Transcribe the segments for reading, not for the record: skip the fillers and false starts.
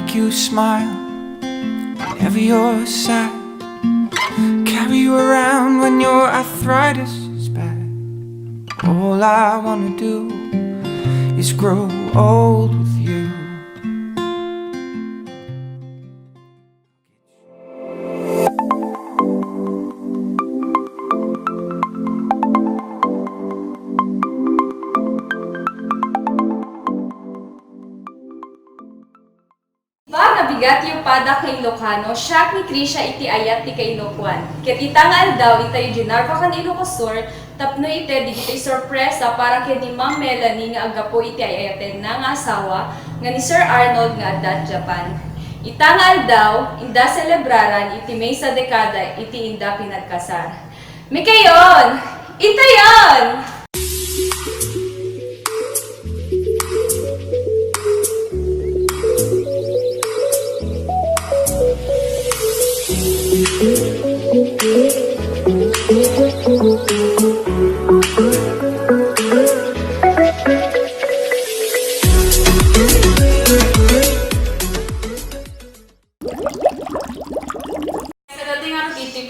make you smile whenever you're sad. Carry you around when your arthritis is bad. All I wanna do is grow old with you. Nabigat yung pada kay Ilocano, siya ni Krisha iti AYAT ti KAILOCOAN. Ket itangal daw itayo ginarva kan Ilocosur, tapno ite digito'y sorpresa para kay ni Ma'am Melany nga agapo iti ayayaten na nga asawa nga ni Sir Arnold nga adda Japan. Itangal daw, inda celebraran iti mesa dekada iti inda pinagkasar. Mikayon! Itayon!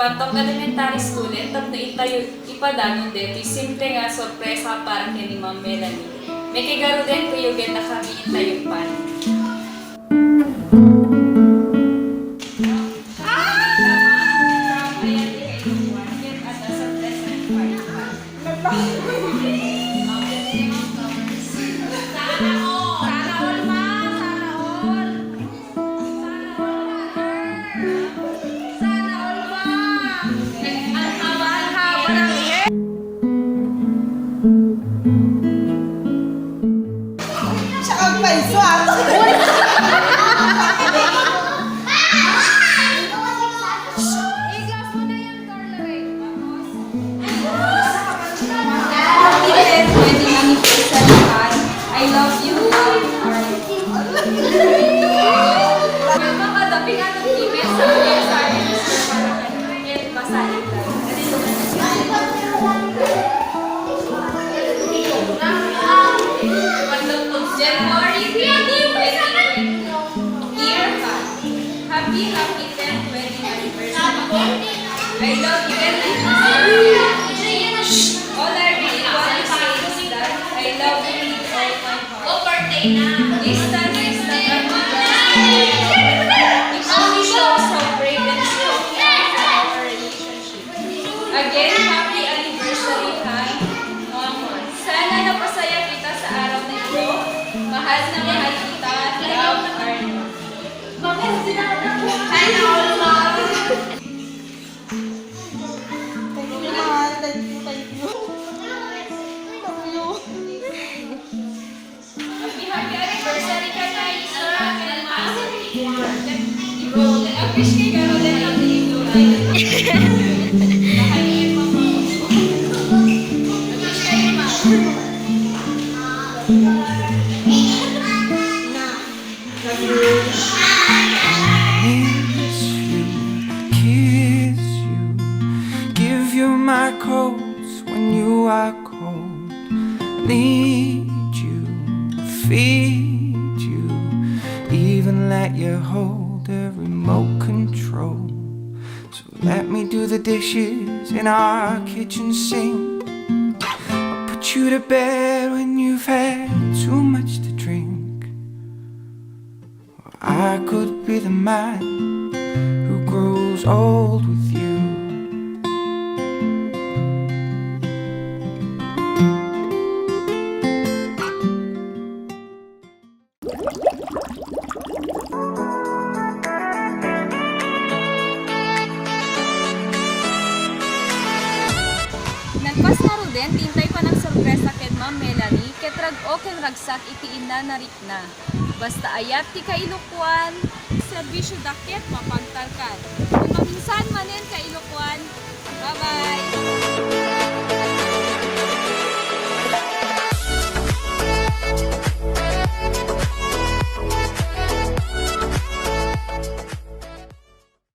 Pantong elementary school tapno itayo ipadano deti simple nga sorpresa para kay ni Ma'am Melany. May kigaro din kuyo get na kami itayo pan. I love you, Arnold. Mga dapi nga ng email sa akin para kayo basahin tayo. January 2020. Dear Han, happy 10th wedding anniversary. I love you and all I really want to say is that I love you with all my heart. Distance is not a it only shows how brave and strong we are in our relationship. Again, happy anniversary, Han. Sana napasaya kita sa araw na ito. Mahal na mahal kita. Love, Arnold. Sana all love. Happy anniversary ka na, Sir Arnold. Appreciate kay Garo din ang juray. Nakahiin mo mo. Appreciate kay Ma. Miss you, kiss you, give you my coats when you are cold. Need you, feed you, even let you hold the remote control. So let me do the dishes in our kitchen sink. I'll put you to bed when you've had too much to drink. Or I could be the man who grows old with you. Nagpasnaro din, tintay pa ng sorpresa kay Ma'am Melany, ket rag-o ken ragsak iti ina narikna. Basta AYAT ti KAILOCOAN, serbisyo daket mapagtalkan. Kung maminsan manen KAILOCOAN,